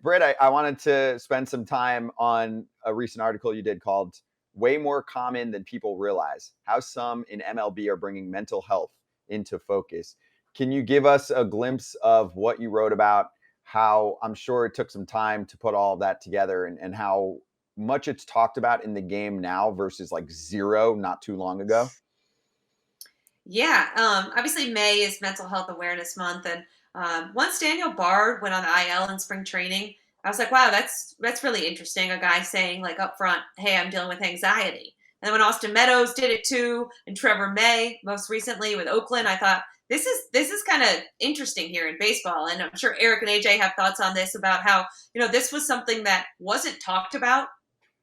Britt, I wanted to spend some time on a recent article you did called Way More Common Than People Realize: How Some in MLB Are Bringing Mental Health into Focus. Can you give us a glimpse of what you wrote about, how I'm sure it took some time to put all of that together, and how much it's talked about in the game now versus like zero not too long ago? Yeah, obviously May is Mental Health Awareness Month, and once Daniel Bard went on the IL in spring training, I was like, wow, that's really interesting. A guy saying like up front, "Hey, I'm dealing with anxiety." And then when Austin Meadows did it too, and Trevor May most recently with Oakland, I thought this is kind of interesting here in baseball. And I'm sure Eric and AJ have thoughts on this about how this was something that wasn't talked about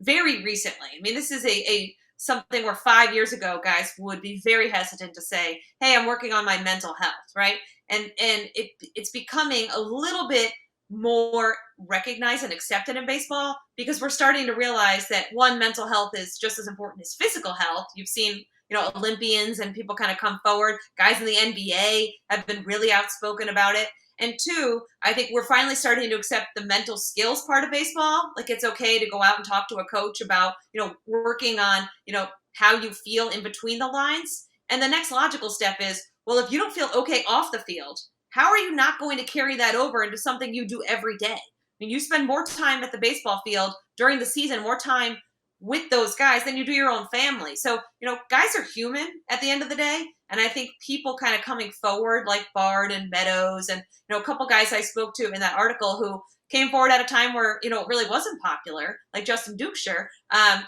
very recently. I mean, this is a something where 5 years ago, guys would be very hesitant to say, "Hey, I'm working on my mental health," right? And it's becoming a little bit more recognized and accepted in baseball because we're starting to realize that one, mental health is just as important as physical health. You've seen Olympians and people kind of come forward. Guys in the NBA have been really outspoken about it. And two, I think we're finally starting to accept the mental skills part of baseball. Like it's okay to go out and talk to a coach about, working on, how you feel in between the lines. And the next logical step is, well, if you don't feel okay off the field, how are you not going to carry that over into something you do every day? I mean, you spend more time at the baseball field during the season, more time with those guys than you do your own family. So, guys are human at the end of the day. And I think people kind of coming forward like Bard and Meadows and, a couple guys I spoke to in that article who came forward at a time where, it really wasn't popular, like Justin Dukeshire,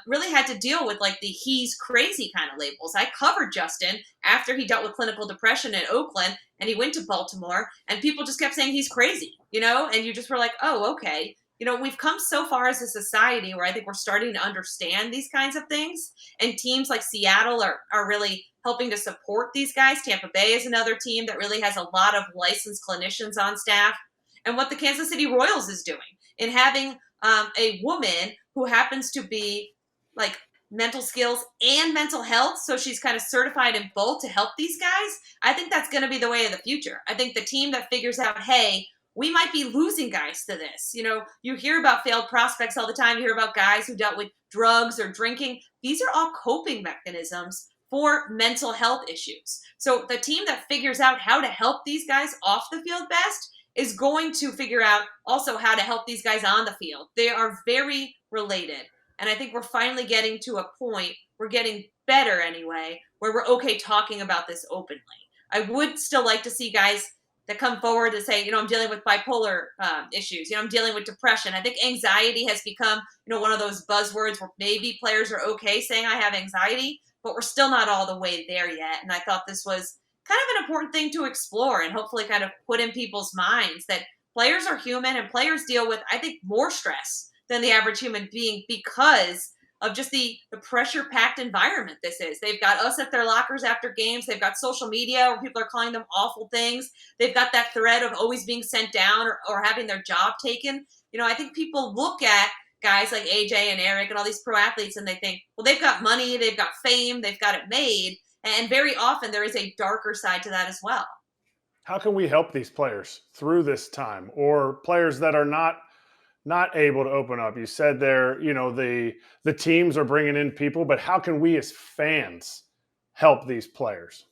really had to deal with like the "he's crazy" kind of labels. I covered Justin after he dealt with clinical depression in Oakland and he went to Baltimore and people just kept saying he's crazy, and you just were like, oh, okay. We've come so far as a society where I think we're starting to understand these kinds of things. And teams like Seattle are really helping to support these guys. Tampa Bay is another team that really has a lot of licensed clinicians on staff. And what the Kansas City Royals is doing in having a woman who happens to be like mental skills and mental health. So she's kind of certified in both to help these guys. I think that's going to be the way of the future. I think the team that figures out, hey, we might be losing guys to this. You hear about failed prospects all the time. You hear about guys who dealt with drugs or drinking. These are all coping mechanisms for mental health issues. So the team that figures out how to help these guys off the field best is going to figure out also how to help these guys on the field. They are very related. And I think we're finally getting to a point, we're getting better anyway, where we're okay talking about this openly. I would still like to see guys that come forward to say, I'm dealing with bipolar issues. I'm dealing with depression. I think anxiety has become, one of those buzzwords where maybe players are okay saying I have anxiety, but we're still not all the way there yet. And I thought this was kind of an important thing to explore and hopefully kind of put in people's minds that players are human and players deal with, I think, more stress than the average human being because of just the pressure-packed environment this is. They've got us at their lockers after games. They've got social media where people are calling them awful things. They've got that threat of always being sent down or having their job taken. I think people look at guys like AJ and Eric and all these pro athletes and they think, well, they've got money, they've got fame, they've got it made. And very often there is a darker side to that as well. How can we help these players through this time, or players that are not able to open up? You said there, the teams are bringing in people, but how can we as fans help these players?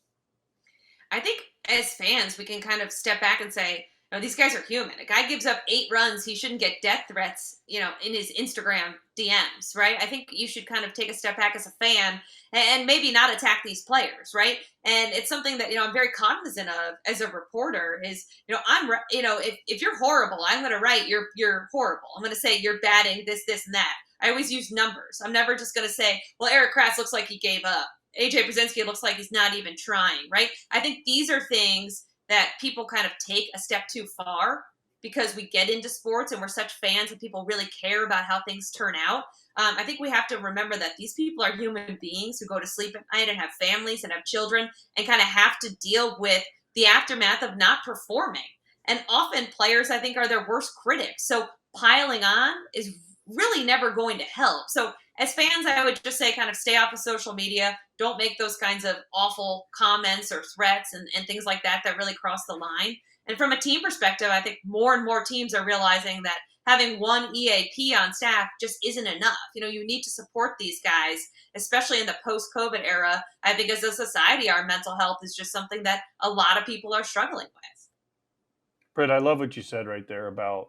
I think as fans, we can kind of step back and say, these guys are human. A guy gives up 8 runs, he shouldn't get death threats, in his Instagram DMs, right? I think you should kind of take a step back as a fan and maybe not attack these players, right? And it's something that, I'm very cognizant of as a reporter is, if you're horrible, I'm going to write you're horrible. I'm going to say you're batting this, and that. I always use numbers. I'm never just going to say, well, Eric Kratz looks like he gave up. AJ Brzezinski looks like he's not even trying, right? I think these are things that people kind of take a step too far because we get into sports and we're such fans and people really care about how things turn out. I think we have to remember that these people are human beings who go to sleep at night and have families and have children and kind of have to deal with the aftermath of not performing. And often players, I think, are their worst critics. So piling on is really never going to help. So as fans, I would just say kind of stay off of social media. Don't make those kinds of awful comments or threats and things like that really cross the line. And from a team perspective, I think more and more teams are realizing that having one EAP on staff just isn't enough. You need to support these guys, especially in the post-COVID era. I think as a society, our mental health is just something that a lot of people are struggling with. Britt, I love what you said right there about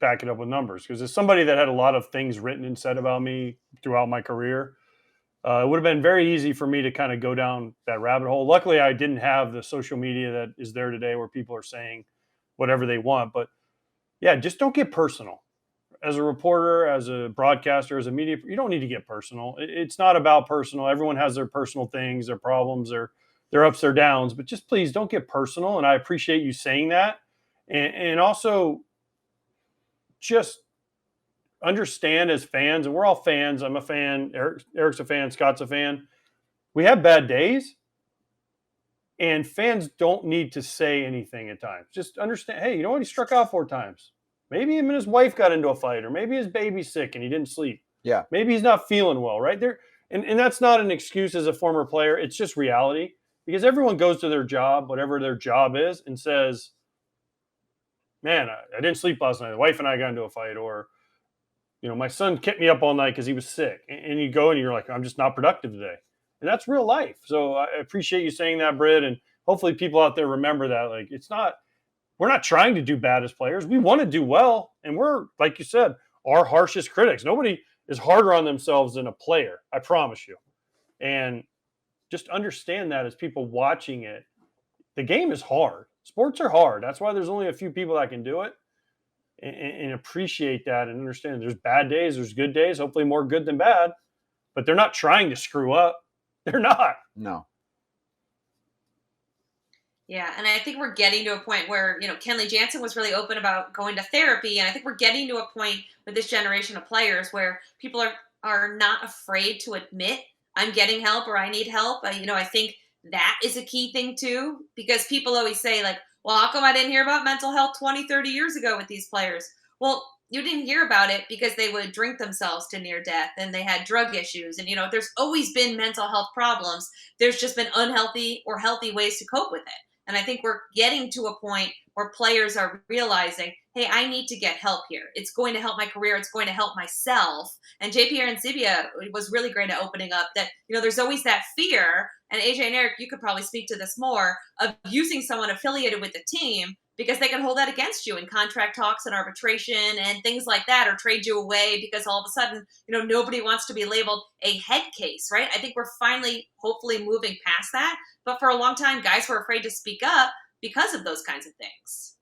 back it up with numbers, because as somebody that had a lot of things written and said about me throughout my career, it would have been very easy for me to kind of go down that rabbit hole. Luckily, I didn't have the social media that is there today where people are saying whatever they want. But yeah, just don't get personal. As a reporter, as a broadcaster, as a media, you don't need to get personal. It's not about personal. Everyone has their personal things, their problems, their ups, their downs. But just please don't get personal. And I appreciate you saying that. And also just understand as fans, and we're all fans. I'm a fan. Eric's a fan. Scott's a fan. We have bad days, and fans don't need to say anything at times. Just understand, hey, you know what? He struck out 4 times. Maybe him and his wife got into a fight, or maybe his baby's sick and he didn't sleep. Yeah. Maybe he's not feeling well, right? There, and that's not an excuse as a former player. It's just reality, because everyone goes to their job, whatever their job is, and says, man, I didn't sleep last night. The wife and I got into a fight, or my son kept me up all night because he was sick. And you go and you're like, I'm just not productive today. And that's real life. So I appreciate you saying that, Britt. And hopefully people out there remember that. Like, we're not trying to do bad as players. We want to do well. And we're, like you said, our harshest critics. Nobody is harder on themselves than a player. I promise you. And just understand that as people watching it, the game is hard. Sports are hard. That's why there's only a few people that can do it. And appreciate that and understand there's bad days, there's good days, hopefully more good than bad, but they're not trying to screw up. They're not. No. Yeah, and I think we're getting to a point where, Kenley Jansen was really open about going to therapy, and I think we're getting to a point with this generation of players where people are not afraid to admit, I'm getting help or I need help. I think that is a key thing too, because people always say, like, well, how come I didn't hear about mental health 20, 30 years ago with these players? Well, you didn't hear about it because they would drink themselves to near death and they had drug issues. And, there's always been mental health problems. There's just been unhealthy or healthy ways to cope with it. And I think we're getting to a point where players are realizing, hey, I need to get help here. It's going to help my career. It's going to help myself. And JP Arancibia was really great at opening up that, there's always that fear. And AJ and Eric, you could probably speak to this more, of using someone affiliated with the team because they can hold that against you in contract talks and arbitration and things like that, or trade you away because all of a sudden, nobody wants to be labeled a head case, right? I think we're finally, hopefully, moving past that. But for a long time, guys were afraid to speak up because of those kinds of things.